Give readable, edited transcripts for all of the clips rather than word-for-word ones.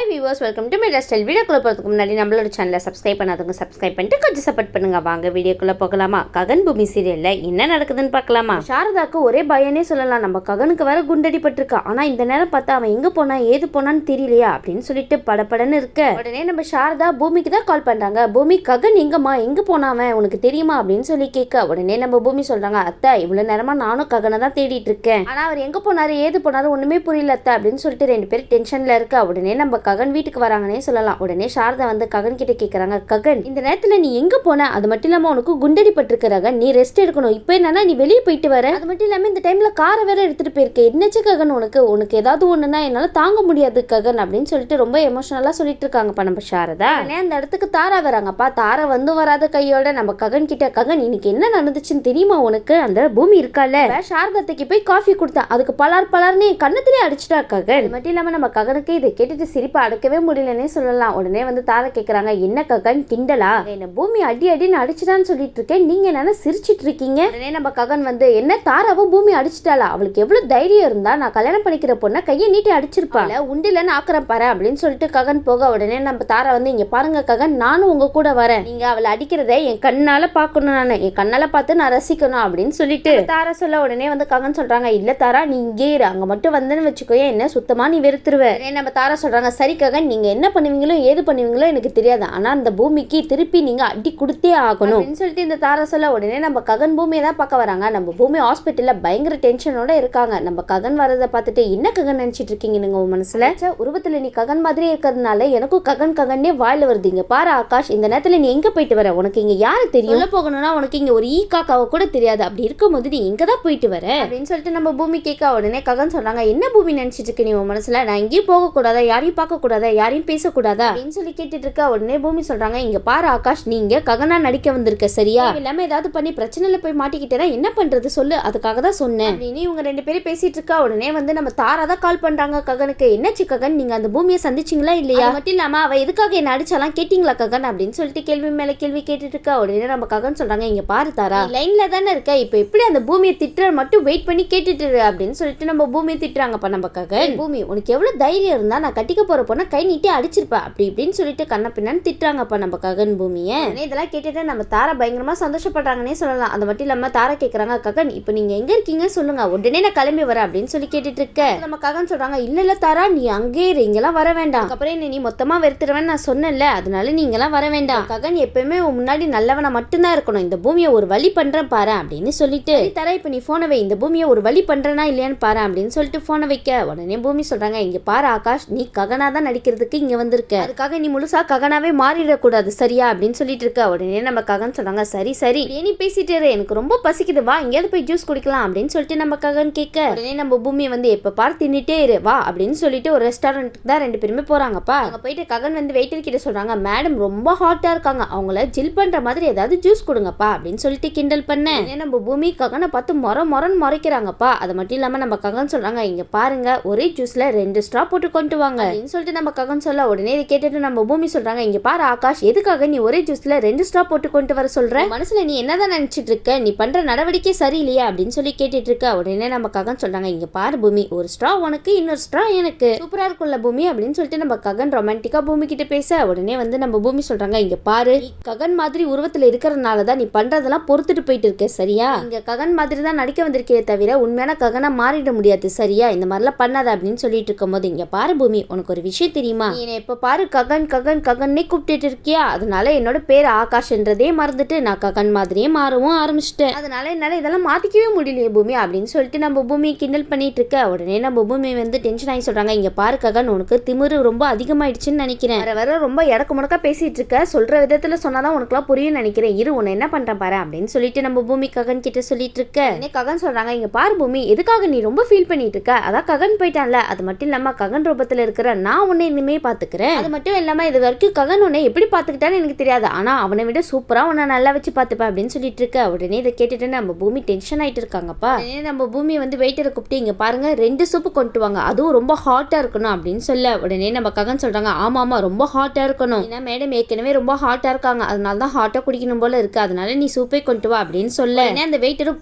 Hi viewers, welcome to my lifestyle. வீடியோக்குள்ளே போகிறதுக்கு முன்னாடி நம்மளோட சேனலை சப்ஸ்கிரைப் பண்ணாதவங்க சப்ஸ்கிரைப் பண்ணிட்டு கொஞ்சம் சப்போர்ட் பண்ணுங்க. வாங்க வீடியோக்குள்ளே போகலாமா? ககன் பூமி சீரியலில் என்ன நடக்குதுன்னு பார்க்கலாமா? சாரதாக்கு ஒரே பயனே சொல்லலாம். நம்ம ககனுக்கு வேற குண்டடிப்பட்டிருக்கா. ஆனால் இந்த நேரம் பார்த்தா அவன் எங்கே போனா ஏது போனான்னு தெரியலையா அப்படின்னு சொல்லிட்டு படப்படன்னு இருக்க உடனே நம்ம சாரதா பூமிக்கு தான் கால் பண்ணுறாங்க. பூமி, ககன் எங்கம்மா, எங்கே போனாவன் உனக்கு தெரியுமா அப்படின்னு சொல்லி கேட்க உடனே நம்ம பூமி சொல்கிறாங்க, அத்தை இவ்வளோ நேரமாக நானும் ககனை தான் தேடிட்டு இருக்கேன். ஆனால் அவர் எங்கே போனாரு ஏது போனாரு ஒன்றுமே புரியல அத்தை அப்படின்னு சொல்லிட்டு ரெண்டு பேரும் டென்ஷனில் இருக்க உடனே நம்ம ககன் வீட்டுக்கு வராங்கன்னே சொல்லலாம். உடனே சாரதா வந்து ககன் கிட்ட கேட்கறாங்க, ககன் இந்த நேரத்துல நீ எங்க போன? அது மட்டும் இல்லாம உனக்கு குண்டடிப்பட்டிருக்கிறாங்க, நீ ரெஸ்ட் எடுக்கணும். இப்போ என்னன்னா நீ வெளியே போயிட்டு வர, அது மட்டும் இல்லாம இந்த டைம்ல காரை வேற எடுத்துட்டு போயிருக்க. என்னச்சு ககன் உனக்கு ஏதாவது ஒண்ணுன்னா என்னால தாங்க முடியாது ககன் அப்படின்னு சொல்லிட்டு ரொம்ப எமோஷனலா சொல்லிட்டு இருக்காங்கப்பா நம்ம சாரதா. உடனே அந்த இடத்துக்கு தாரா வராங்கப்பா. தாரா வந்து வராத கையோட நம்ம ககன் கிட்ட, ககன் இன்னைக்கு என்ன நடந்துச்சுன்னு தெரியுமா உனக்கு? அந்த பூமி இருக்கால சாரதத்தைக்கு போய் காஃபி கொடுத்தா, அதுக்கு பலார்னு கண்ணத்திலே அடிச்சுட்டா ககன். அது மட்டும் இல்லாம நம்ம ககனுக்கு இதை கேட்டுட்டு சிரிப்பா அடக்கவே முடியலன்னே சொல்லலாம். உடனே வந்து தாரா கேட்கறாங்க, என்ன ககன் கிண்டலா? என்ன பூமி அடின்னு அடிச்சுட்டான்னு சொல்லிட்டு இருக்கேன், நீங்க என்ன சிரிச்சிட்டு இருக்கீங்க? உடனே நம்ம ககன் வந்து, என்ன தாராவும் பூமி அடிச்சுட்டாளா? அவளுக்கு எவ்வளவு தைரியம் இருந்தா நான் கல்யாணம் பண்ணிக்கிற பொண்ணை கையை நீட்டி அடிச்சிருப்பாள், உண்டிலன்னு ஆக்குறேன் பாரு அப்படின்னு சொல்லிட்டு ககன் போக உடனே நம்ம தாரா வந்து, இங்க பாருங்க ககன், நானும் உங்க கூட வரேன், நீங்க அவளை அடிக்கிறத என் கண்ணால பாக்கணும், நான் என் கண்ணால பார்த்து நான் ரசிக்கணும் அப்படின்னு சொல்லிட்டு தாரா சொல்ல உடனே வந்து ககன் சொல்றாங்க, இல்ல தாரா நீ இங்கே இரு, அங்க மட்டும் வந்தேன்னு வச்சுக்கோ என்ன சுத்தமா நீ வெறுத்துருவ. நம்ம தாரா சொல்றாங்க, சரி ககன், நீங்க என்ன பண்ணுவீங்களோ ஏது பண்ணுவீங்களோ எனக்கு தெரியாது, ஆனா அந்த பூமிக்கு திருப்பி நீங்க அடி கொடுத்தே ஆகணும் அப்படின்னு சொல்லிட்டு இந்த தாரா சொல்ல உடனே நம்ம ககன் பூமியை தான் பார்க்க வராங்க. நம்ம பூமி ஹாஸ்பிட்டல்ல பயங்கர டென்ஷனோட இருக்காங்க. நம்ம ககன் வரதை பார்த்துட்டு, என்ன ககன் நினைச்சிட்டு இருக்கீங்க நீங்க உங்க மனசுல? உருவத்துல நீ ககன் மாதிரி இருக்கிறதுனால எனக்கும் ககன்னே வாயில வருதுங்க. பாரு ஆகாஷ், இந்த நேரத்துல நீ எங்க போயிட்டு வர? உனக்கு இங்க யாரு தெரியும்? போகணும்னா உனக்கு இங்க ஒரு காக்காவை கூட தெரியாது. அப்படி இருக்கும்போது நீ எங்க தான் போயிட்டு வர அப்படின்னு சொல்லிட்டு நம்ம பூமி கேட்க உடனே ககன் சொல்றாங்க, என்ன பூமி நினைச்சிட்டு இருக்க நீ உன் மனசுல? நான் எங்கேயும் போக கூடாதா, யாரையும் பார்க்க கூடாதா, யாரையும் பேசக்கூடாதா அப்படின்னு சொல்லி கேட்டுட்டு இருக்க உடனே பூமி சொல்றாங்க, இங்க பாரு ஆகாஷ், நீங்க ககனா நடிக்க வந்திருக்க சரியா? இல்லாம ஏதாவது பண்ணி பிரச்சனைல போய் மாட்டிக்கிட்டேன்னா என்ன பண்றது சொல்லு, அதுக்காக தான் சொன்னேன் அப்படின்னு இவங்க ரெண்டு பேரும் பேசிட்டு இருக்கா. உடனே வந்து நம்ம தாரா தான் கால் பண்றாங்க ககனுக்கு, என்னாச்சு ககன், நீங்க அந்த பூமியை சந்திச்சிங்களா இல்லையா? மட்டும் இல்லாம அவ எதுக்காக என்ன அடிச்சாலாம் கேட்டீங்களா ககன் அப்படின்னு சொல்லிட்டு கேள்வி மேல கேள்வி கேட்டுட்டு இருக்கா. உடனே நம்ம ககன் சொல்றாங்க, இங்க பாரு தாரா, லைன்ல தானே இருக்க, இப்ப எப்படி அந்த பூமியை திட்டுற மட்டும் வெயிட் பண்ணி கேட்டுட்டு அப்படின்னு சொல்லிட்டு நம்ம பூமியை திட்டுறாங்கப்பா நம்ம ககன். பூமி, உனக்கு எவ்வளவு தைரியம் இருந்தா நான் கட்டிக்க போற பொண்ணை கை நீட்டி அடிச்சிருப்பா அப்படி இப்படின்னு சொல்லிட்டு கண்ண பின்னான்னு திட்டுறாங்கப்பா நம்ம ககன் பூமியை. இதெல்லாம் கேட்டுட்டு நம்ம தாரா பயங்கரமா சந்தோஷப்படுறாங்கன்னே சொல்லலாம். அது மட்டும் இல்லாம தாரா கேட்கறாங்க, ககன் இப்போ நீங்க எங்க இருக்கீங்க சொல்லுங்க, உடனே நான் கிளம்பி வரேன் அப்படின்னு சொல்லி கேட்டுட்டு இருக்க நம்ம ககன் சொல்றாங்க, இல்ல தாரா நீ அங்கே இங்கெல்லாம் வர வேண்டாம், அப்புறம் நீ மொத்தமா வெறுத்துருவேன்னு நான் சொன்னேன்ல, அதனால நீங்க எல்லாம் வர வேண்டாம். ககன் எப்பயுமே முன்னாடி நல்லவனா மட்டும்தான் இருக்கணும், இந்த பூமியை ஒரு வழி பண்றேன் பாரு அப்படின்னு சொல்லிட்டு, தாரா இப்ப நீ போனை வை, இந்த பூமியை ஒரு வழி பண்றேனா இல்லையான்னு பாரு அப்படின்னு சொல்லிட்டு போனை வைக்க உடனே பூமி சொல்றாங்க, இங்க பாரு ஆகாஷ், நீ ககனா தான் நடிக்கிறதுக்கு இங்க வந்திருக்க, அதுக்காக நீ முழுசா ககனாவே மாறிடக்கூடாது சரியா அப்படின்னு சொல்லிட்டு இருக்க. உடனே நம்ம ககன் சொல்றாங்க, சரி நீ பேசிட்டு இரு, எனக்கு ரொம்ப பசிக்குது, வா எங்கேயாவது போய் ஜூஸ் குடிக்கலாம் அப்படின்னு சொல்லிட்டு நம்ம ககன் கேட்க உடனே நம்ம பூமியை வந்து, எப்ப பாரு தின்னுட்டே இரு வா அப்படின்னு சொல்லிட்டு ஒரு ரெஸ்டாரண்ட்டுக்கு தான் ரெண்டு பேருமே போறாங்கப்பா. அங்க போயிட்டு ககன் வந்து வெயிட்டர் கிட்ட சொல்றாங்க, மேடம் ரொம்ப ஹாட்டா இருக்காங்க, அவங்கள ஜில் பண்ற மாதிரி ஏதாவது ஜூஸ் கொடுங்கப்பா அப்படின்னு சொல்லிட்டு கிண்டல் பண்ண நம்ம பூமி ககனை பார்த்து மொரன்னு முறைக்கிறாங்கப்பா. அது மட்டும் இல்லாம நம்ம ககன் சொல்றாங்க, இங்க பாருங்க ஒரே ஜூஸ்ல 2 ஸ்ட்ரா போட்டு கொண்டு வாங்க அப்படின்னு சொல்லிட்டு நம்ம ககன் சொல்ல உடனே இதை கேட்டுட்டு நம்ம பூமி சொல்றாங்க, இங்க பாரு ஆகாஷ், எதுக்காக நீ ஒரே ஜூஸ்ல 2 ஸ்ட்ரா போட்டு கொண்டு வர சொல்ற? மனசுல நீ என்னதான் நினைச்சிட்டு இருக்க? நீ பண்ற நடவடிக்கை சரியில்லையா அப்படின்னு சொல்லி கேட்டுட்டு இருக்க. உடனே நம்ம ககன் சொல்றாங்க, இங்க பாரு பூமி, ஒரு ஸ்ட்ரா உனக்கு இன்னொரு ஸ்ட்ரா எனக்கு, சூப்பரா இருக்கும்ல பூமி அப்படின்னு சொல்லிட்டு நம்ம ககன் ரொமான்டிக்கா பூமி கிட்ட பேச உடனே வந்து நம்ம பூமி சொல்றாங்க, இங்க பாரு ககன் மாதிரி உருவத்துல இருக்கிறதுனாலதான் நீ பண்றதெல்லாம் பொறுத்துட்டு போயிட்டு இருக்க சரியா? இங்க ககன் மாதிரி தான் நடிக்க வந்திருக்கே தவிர உண்மையான ககனா மாறிட முடியாது சரியா? இந்த மாதிரிலாம் பண்ணாத அப்படின்னு சொல்லிட்டு இருக்கும் போது, இங்க பாரு பூமி, உனக்கு ஒரு விஷயம் தெரியுமா? நீ எப்ப பாரு ககன்னே கூப்பிட்டு இருக்கியா, அதனால என்னோட பேர் ஆகாஷ் என்றதே மறந்துட்டு நான் ககன் மாதிரியே மாறவும் ஆரம்பிச்சிட்டேன், அதனால என்னால இதெல்லாம் மாத்திக்கவே முடியலையே பூமி அப்படின்னு சொல்லிட்டு நம்ம பூமியை கிண்டல் பண்ணிட்டு இருக்க. உடனே நம்ம பூமி வந்து டென்ஷன் ஆகி சொல்றாங்க, இங்க பாரு ககன், உனக்கு திமிரு ரொம்ப அதிகமாயிடுச்சுன்னு நினைக்கிறேன், வர ரொம்ப இடக்கு முடக்கா பேசிட்டு இருக்க, சொல்ற விதத்துல சொன்னாதான் உனக்குலாம் புரியும் நினைக்கிறேன், இரு உன்னை என்ன பண்றேன் பாரு அப்படின்னு சொல்லிட்டு நம்ம பூமி ககன் கிட்ட சொல்லிட்டு இருக்க. ககன் சொல்றாங்க, இங்க பாரு பூமி, எதுக்காக நீ ரொம்ப ஃபீல் பண்ணிட்டு இருக்க? அதான் ககன் போயிட்டான்ல, அது மட்டும் இல்லாம ககன் ரூபத்துல இருக்கிற நான் உன்னை இனிமே பாத்துக்கிறேன், அது மட்டும் இல்லாம இது வரைக்கும் ககன் உன்னை எப்படி பாத்துக்கிட்டான்னு எனக்கு தெரியாது, ஆனா அவனை விட சூப்பரா உன்னை நல்லா வச்சு பாத்துப்பேன் அப்படின்னு சொல்லிட்டு இருக்க. உடனே இதை கேட்டுட்டு நம்ம பூமி டென்ஷன் ஆயிட்டு இருக்காங்கப்பா. நம்ம பூமி வந்து வெயிட்டரை கூப்பிட்டு, இங்க பாருங்க 2 சூப்பு கொண்டு வாங்க, அதுவும் ரொம்ப ஹாட்டா இருக்கணும் அப்படின்னு சொல்ல உடனே நம்ம ககன் சொல்றாங்க, ஆமா ரொம்ப ஹாட்டா இருக்கணும், ஏன்னா மேடம் ஏற்கனவே ரொம்ப ஹாட்டா இருக்காங்க, அதனால தான் ஹாட்டா குடிக்கணும் போல இருக்கு, அதனால நீ சூப்பே கொண்டு வா அப்படின்னு சொல்ல அந்த வெயிட்டரும்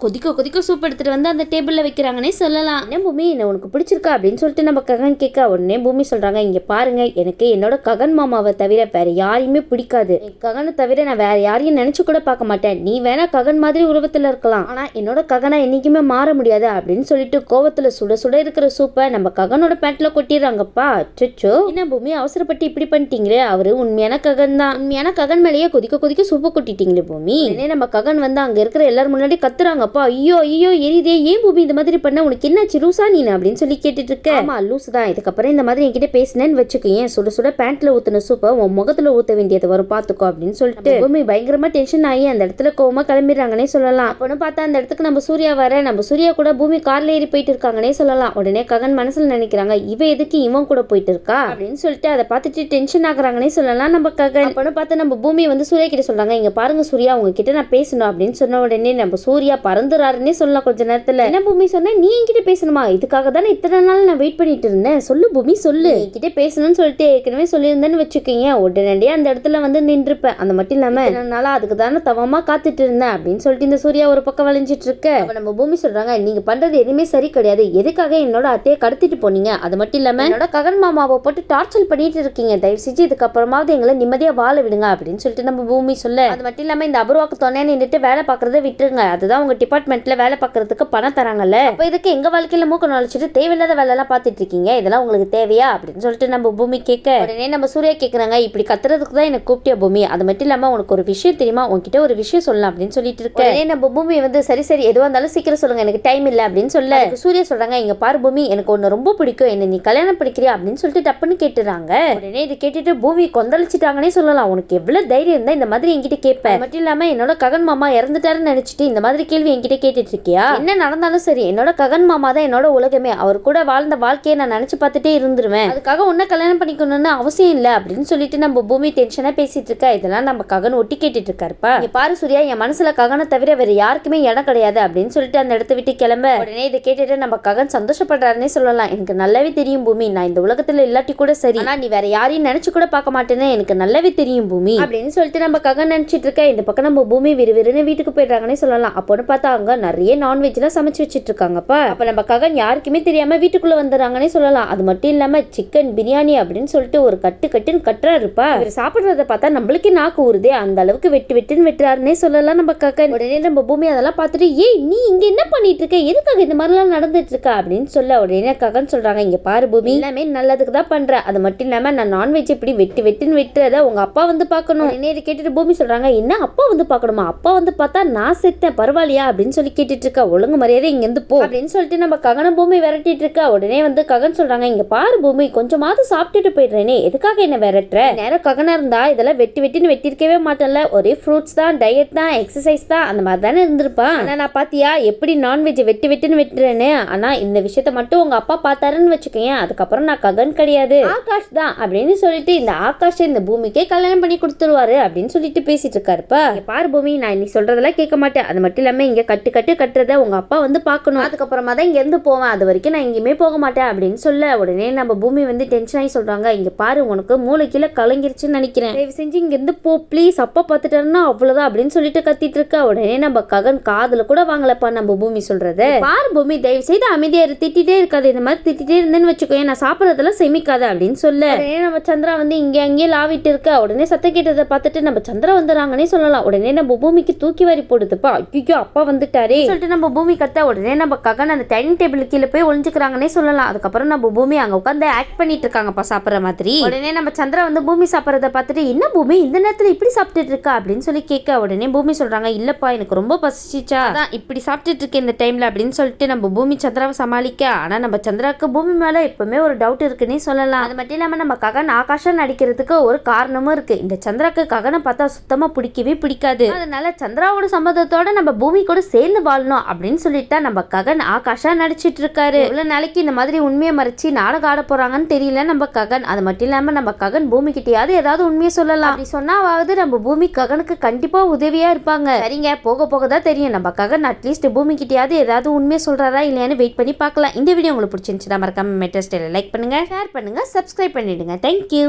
கொதிக்க சூப் எடுத்துட்டு வந்து அந்த டேபிள்ல வைக்கிறாங்கன்னே சொல்லலாம். என்ன பூமி, என்ன உனக்கு பிடிச்சிருக்கா அப்படின்னு சொல்லிட்டு நம்ம ககன் கேட்க உடனே பூமி சொல்றாங்க, இங்க இங்க பாருங்க, எனக்கு என்னோட ககன் மாமாவை தவிர வேற யாரையுமே பிடிக்காது. ககனை தவிர நான் வேற யாரையும் நினைச்சு கூட பார்க்க மாட்டேன். நீ வேணா ககன் மாதிரி உருவத்துல இருக்கலாம், ஆனா என்னோட ககனா என்னைக்குமே மாற முடியாது அப்படின்னு சொல்லிட்டு கோவத்துல சுட சுட இருக்கிற சூப்பை நம்ம ககனோட பேண்ட்ல கொட்டிடுறாங்கப்பா. அச்சோ, என்ன பூமி அவசரப்பட்டு இப்படி பண்ணிட்டீங்களே, அவரு உண்மையான ககன் தான். உண்மையான ககன் மேலேயே கொதிக்க கொதிக்க சூப்பை கொட்டிட்டீங்களே பூமி. உடனே நம்ம ககன் வந்து அங்க இருக்கிற எல்லாரும் முன்னாடி கத்துறாங்கப்பா. ஐயோ ஐயோ எரிதே, ஏன் பூமி இந்த மாதிரி பண்ண, உனக்கு என்னாச்சு லூசா நீ அப்படின்னு சொல்லி கேட்டுட்டு இருக்க. ஆமா லூசு தான், இதுக்கப்புறம் இந்த மாதிரி என்கிட்ட பேசினேன்னு வச்சுக்கேன், சுட சுட பேண்ட்ல ஊத்துன சூப்பை உன் முகத்துல ஊத்த வேண்டியது வரும் பாத்துக்கோ அப்படின்னு சொல்லிட்டு பூமி பயங்கரமா டென்ஷன் ஆகி அந்த இடத்துல கோவமா கிளம்பிடுறாங்கன்னே சொல்லலாம். அப்பன்னு பார்த்தா அந்த இடத்துக்கு நம்ம சூர்யா வர, நம்ம சூர்யா கூட பூமி கார்ல ஏறி போயிட்டு இருக்காங்கன்னே சொல்லலாம். உடனே ககன் மனசுல நினைக்கிறாங்க, இவ எதுக்கு இவன் கூட போயிட்டு இருக்கா அப்படின்னு சொல்லிட்டு அதை பார்த்துட்டு டென்ஷன் ஆகுறாங்கன்னே சொல்லலாம் நம்ம ககன். அப்பன்னு பார்த்து நம்ம பூமி வந்து சூர்யா கிட்ட சொல்றாங்க, இங்க பாருங்க சூர்யா, உங்ககிட்ட நான் பேசணும் அப்படின்னு சொன்ன உடனே நம்ம சூர்யா பறந்துறாருன்னே சொல்லலாம். கொஞ்ச நேரத்துல என்ன பூமி சொன்ன, நீ என்கிட்ட பேசணுமா, இதுக்காக தானே இத்தனை நாள் நான் வெயிட் பண்ணிட்டு இருந்தேன், சொல்லு பூமி சொல்லு, என்கிட்ட பேசணும்னு சொல்லிட்டு ஏற்கனவே சொல்லியிருந்தேன்னு வச்சுக்கீங்க, உடனடியே அந்த இடத்துல வந்து நின்றுப்பேன். அந்த மட்டும் இல்லாம என்னால அதுக்கு தானே தவமா காத்துட்டு இருந்தேன் அப்படின்னு சொல்லிட்டு இந்த சூர்யா ஒரு பக்கம் வளைஞ்சிட்டு இருக்க. அப்ப நம்ம பூமி சொல்றாங்க, நீங்க பண்றது எதுவுமே சரி கிடையாது, எதுக்காக என்னோட அத்தையை கடத்திட்டு போனீங்க, அது மட்டும் இல்லாம என்னோட ககன் மாமாவை போட்டு டார்ச்சர் பண்ணிட்டு இருக்கீங்க, தயவு செஞ்சு இதுக்கப்புறமாவது எங்களை நிம்மதியா வாழ விடுங்க அப்படின்னு சொல்லிட்டு நம்ம பூமி சொல்ல. அது மட்டும் இல்லாம இந்த அபூர்வாக்கு துணையா நின்றுட்டு வேலை பாக்குறத விட்டுருங்க, அதுதான் உங்க டிபார்ட்மெண்ட்ல வேலை பாக்குறதுக்கு பணம் தராங்கல்ல, அப்ப இதுக்கு எங்க வாழ்க்கையில மூக்க நுழைச்சிட்டு தேவையில்லாத வேலை எல்லாம் பாத்துட்டு இருக்கீங்க, இதெல்லாம் உங்களுக்கு தேவையா அப்படின்னு சொல்லிட்டு நம்ம பூமி கேட்க. உடனே நம்ம சூர்யா கேக்குறாங்க, இப்படி கத்துறதுக்கு தான் எனக்கு கூப்பிட்டியா பூமி, அது மட்டும் இல்லாம உனக்கு ஒரு விஷயம் தெரியுமா, உன்கிட்ட ஒரு விஷயம் சொல்லலாம் அப்படின்னு சொல்லிட்டு இருக்க. உடனே நம்ம பூமி வந்து சரி சரி எதுவா இருந்தாலும் சீக்கிரம் சொல்லுங்க, எனக்கு டைம் இல்ல அப்படின்னு சொல்ல. சூர்யா சொல்றாங்க, இங்க பாரு பூமி, எனக்கு ஒன்னு ரொம்ப பிடிக்கும், என்ன நீ கல்யாணம் பண்ணிக்கிறியா அப்படின்னு சொல்லிட்டு டப்புன்னு கேட்டுறாங்க. உடனே இது கேட்டுட்டு பூமி கொந்தளிச்சிட்டாங்கன்னே சொல்லலாம். உனக்கு எவ்வளவு தைரியம் இருந்தா இந்த மாதிரி என்கிட்ட கேட்பேன், மட்டும் இல்லாம என்னோட ககன் மாமா இறந்துட்டாருன்னு நினைச்சிட்டு இந்த மாதிரி கேள்வி என்கிட்ட கேட்டுட்டு இருக்கியா, என்ன நடந்தாலும் சரி என்னோட ககன் மாமா தான் என்னோட உலகமே, அவர் கூட வாழ்ந்த வாழ்க்கையை நான் நினைச்சு பார்த்துட்டே இருந்துருவேன், அதுக்காக உன்ன கல்யாணம் பண்ணிக்கணும்னு அவசியம் இல்ல அப்படின்னு சொல்லிட்டு நம்ம பூமி டென்ஷனா பேசிட்டு இருக்கா. இதெல்லாம் நம்ம ககன் ஒட்டி கேட்டுட்டு இருக்காருப்பா. இங்க பாரு சூர்யா, என் மனசுல ககனை தவிர வேற யாருக்குமே இடம் கிடையாது அப்படின்னு சொல்லிட்டு அந்த இடத்த விட்டு கிளம்ப. உடனே இதை கேட்டுட்டு நம்ம ககன் சந்தோஷப்படுறாருன்னே சொல்லலாம். எனக்கு நல்லாவே தெரியும் பூமி, நான் இந்த உலகத்துல இல்லாட்டி கூட சரி, ஆனா நீ வேற யாரையும் நினைச்சு கூட பார்க்க மாட்டேன்னு எனக்கு நல்லாவே தெரியும் பூமி அப்படின்னு சொல்லிட்டு நம்ம ககன் நினைச்சிட்டு இருக்க. இந்த பக்கம் நம்ம பூமி விறுவிறுன்னு வீட்டுக்கு போயிடுறாங்கன்னே சொல்லலாம். அப்போன்னு பார்த்தா அங்க நிறைய நான்வெஜ் எல்லாம் சமைச்சு வச்சிட்டு இருக்காங்கப்பா. அப்ப நம்ம ககன் யாருக்குமே தெரியாம வீட்டுக்குள்ள வந்துடுறாங்கன்னே சொல்லலாம். அது மட்டும் இல்லாம சிக்கன் பிரியாணி அப்படின்னு சொல்லிட்டு ஒரு கட்டுன்னு கட்டுறாருப்பா. இவர் சாப்பிடுறத பார்த்தா நம்மளுக்கே நாக்கு ஊறுதே, அந்த அளவுக்கு வெட்டுன்னு வெட்டுறாருன்னே சொல்லலாம் நம்ம ககன். உடனே நம்ம பூமி அதெல்லாம் பார்த்துட்டு, ஏய் நீ இங்க என்ன பண்ணிட்டு இருக்க, எதுக்காக இந்த மாதிரிலாம் நடந்துட்டு இருக்க அப்படின்னு சொல்ல. உடனே ககன் சொல்றாங்க, இங்க பாரு பூமி, எல்லாமே நல்லதுக்கு தான் பண்ற, அது மட்டும் இல்லாம நான் நான்வெஜ் இப்படி வெட்டுன்னு வெட்டுறத உங்க அப்பா வந்து பார்க்கணும். உடனே இதை கேட்டுட்டு பூமி சொல்றாங்க, என்ன அப்பா வந்து பார்க்கணுமா, அப்பா வந்து பார்த்தா நான் செத்தேன் பரவாயில்லையா அப்படின்னு சொல்லி கேட்டுட்டு இருக்கா. ஒழுங்கு மரியாதை இங்க இருந்து போ அப்படின்னு சொல்லிட்டு நம்ம ககன பூமி விரட்டிட்டு இருக்கா. உடனே வந்து ககன் சொல்றாங்க, இங்க பாரு பூமி, கொஞ்சமாவது சாப்பிட்டுட்டு போயிடுறேனே, எதுக்காக என்ன விரட்டுற, நேரம் ககனா இருந்தா இதெல்லாம் வெட்டின்னு வெட்டிருக்கவே மாட்டேன்ல, ஒரே ஃப்ரூட்ஸ் தான், டயட் தான், எக்ஸசைஸ் தான், அந்த மாதிரி தானே இருந்திருப்பான். ஆனா நான் பாத்தியா எப்படி நான்வெஜ் வெட்டுன்னு வெட்டுறேன்னு, ஆனா இந்த விஷயத்த மட்டும் உங்க அப்பா பார்த்தாருன்னு வச்சுக்கேன், அதுக்கப்புறம் நான் ககன் கிடையாது ஆகாஷ் தான் அப்படின்னு சொல்லிட்டு இந்த ஆகாஷ் இந்த பூமிக்கே கல்யாணம் பண்ணி கொடுத்துருவாரு அப்படின்னு சொல்லிட்டு பேசிட்டு இருக்காருப்பா. பாரு பூமி, நான் நீ சொல்றதெல்லாம் கேட்க மாட்டேன், அது மட்டும் இல்லாம இங்க கட்டுறத உங்க அப்பா வந்து பார்க்கணும், அதுக்கப்புறமா தான் இங்க இருந்து போவேன், அது வரைக்கும் நான் எங்கேயுமே போக மாட்டேன் அப்படின்னு சொல்ல. உடனே நம்ம பூமி வந்து டென்ஷன் ஆகி சொல்றாங்க, இங்க பாரு உனக்கு மூளைக்குள்ள கலங்கிருச்சுன்னு நினைக்கிறேன், தயவு செஞ்சு இங்க இருந்து போ ப்ளீஸ், அப்பா பார்த்துட்டாருன்னா அவ்வளவுதான் அப்படின்னு சொல்லிட்டு கத்திட்டு இருக்கா. உடனே நம்ம ககன் காதுல கூட வாங்கலப்பா நம்ம பூமி சொல்றது. பாரு பூமி, தயவு செய்து அமைதியா திட்டிட்டே இருக்காது, இந்த மாதிரி திட்டிட்டே இருந்தேன்னு வச்சுக்கோ, நான் சாப்பிடறதெல்லாம் செமிக்காத அப்படின்னு சொல்ல. உடனே நம்ம சந்திரா வந்து இங்க அங்கேயே லாவிட்டு இருக்க. உடனே சத்தம் கேட்டதை பார்த்துட்டு நம்ம சந்திரா வந்துறாங்கன்னே சொல்லலாம். உடனே நம்ம பூமிக்கு தூக்கி வாரி போடுதுப்பா. ஐயோ அப்பா வந்துட்டாரே சொல்லிட்டு நம்ம பூமி கத்த. உடனே நம்ம ககன் அந்த டைனிங் டேபிள் கீழே போய் ஒளிஞ்சுக்கிறாங்கன்னே சொல்லலாம். அதுக்கப்புறம் நம்ம பூமி அங்க உட்காந்து ஆக்ட் பண்ணிட்டு இருக்காங்கப்பா சாப்பிட்ற மாதிரி. உடனே நம்ம சந்திரா வந்து பூமி சாப்பிட்றத பார்த்துட்டு, என்ன பூமி இந்த நேரத்துல இப்படி சாப்பிட்டுட்டு இருக்கா அப்படின்னு சொல்லி கேட்க. உடனே பூமி சொல்றாங்க, இல்லப்பா எனக்கு ரொம்ப பசிச்சிச்சா, அதான் இப்படி சாப்பிட்டுட்டு இருக்கேன் இந்த டைம்ல அப்படின்னு சொல்லிட்டு நம்ம பூமி சந்திராவை சமாளிக்க. ஆனா நம்ம சந்திராவுக்கு பூமி மேல எப்பவுமே ஒரு டவுட் இருக்குன்னே சொல்லலாம். அது மட்டும் இல்லாம நம்ம ககன் ஆகாஷா நடிக்கிறதுக்கு ஒரு காரணமும் இருக்கு. இந்த சந்திராக்கு ககனை பார்த்தா சுத்தமா பிடிக்கவே பிடிக்காது, அதனால சந்திராவோட சம்மதத்தோட நம்ம பூமி கூட சேர்ந்து வாழணும் அப்படின்னு சொல்லிட்டு நம்ம ககன் ஆகாஷா நடிச்சிட்டு இருக்காரு. இவ்வளவு நாளைக்கு இந்த மாதிரி உண்மையை மறைச்சு நாடகம் ஆட போறாங்கன்னு தெரியல நம்ம ககன். அது மட்டும் இல்லாம நம்ம ககன் பூமி கிட்டயாவது ஏதாவது உண்மையை சொல்லலாம், அப்படி சொன்னாவது நம்ம பூமி ககனுக்கு கண்டிப்பா உதவியா இருப்பாங்க. சரிங்க, போக போக தான் தெரியும் நம்ம ககன் அட்லீஸ்ட் பூமி கிட்டயாவது ஏதாவது உண்மையை சொல்றாரா இல்லையான்னு வெயிட் பண்ணி பார்க்கலாம். இந்த வீடியோ உங்களுக்கு பிடிச்சிருந்துச்சுன்னா மறக்காம மெட்ரோ ஸ்டைல லைக் பண்ணுங்க, ஷேர் பண்ணுங்க, சப்ஸ்கிரைப் பண்ணிடுங்க. தேங்க்யூ.